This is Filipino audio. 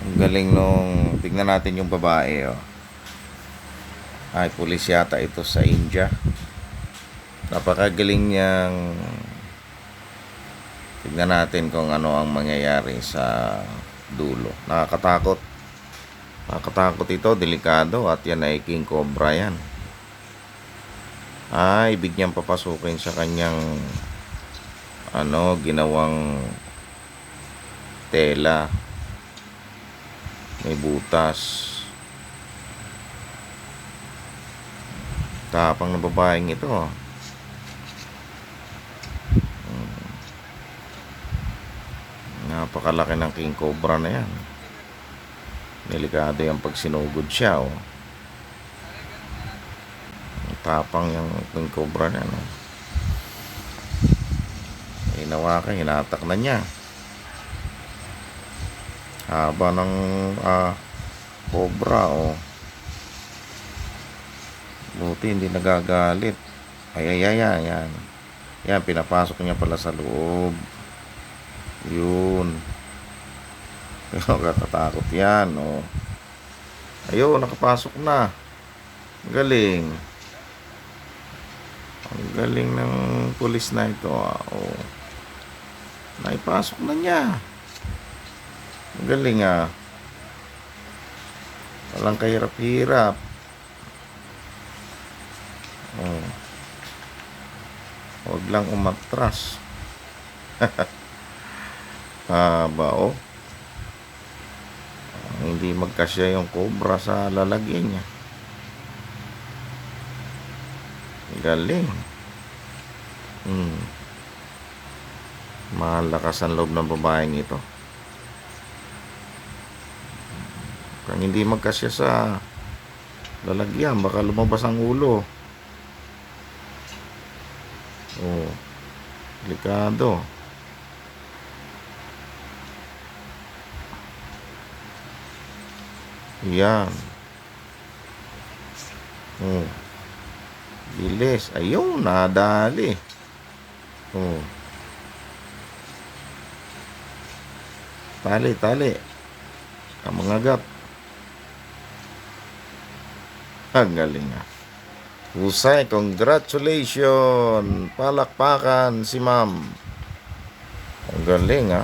Ang galing nung, tignan natin yung babae, oh. Ay, pulis yata ito sa India. Napakagaling niyang, tignan natin kung ano ang mangyayari sa dulo. Nakakatakot. Nakakatakot ito, delikado, at yan ay king cobra yan. Ibig niyang papasukin sa kanyang ginawang tela. May butas. Tapang ng babaeng ito. Napakalaki ng king cobra na yan. Delikado yung pag sinugod siya, oh. Tapang yung king cobra na yan, oh. Hinawakan, hinatak na niya. Haba ng cobra, oh. Buti hindi nagagalit. Yan. Yan, pinapasok niya pala sa loob. Yun. Kakatakot yan, oh. Ayun, nakapasok na. Galing. Ang galing ng pulis na ito, oh. Naipasok na niya. Ang galing, walang kahirap-hirap. Oh. Huwag lang umatras. Haba, oh. Hindi magkasya yung cobra sa lalagyan niya. Galing. Malakas ang loob ng babaeng ito. Kung hindi magkasya sa lalagyan, baka lumabas ang ulo. Oh, delikado. Yan. Oh. Bilis. Ayun, nadali. Oh. Tali. Kamangagat. Ang galing, Husay, congratulations. Palakpakan si ma'am. Ang galing,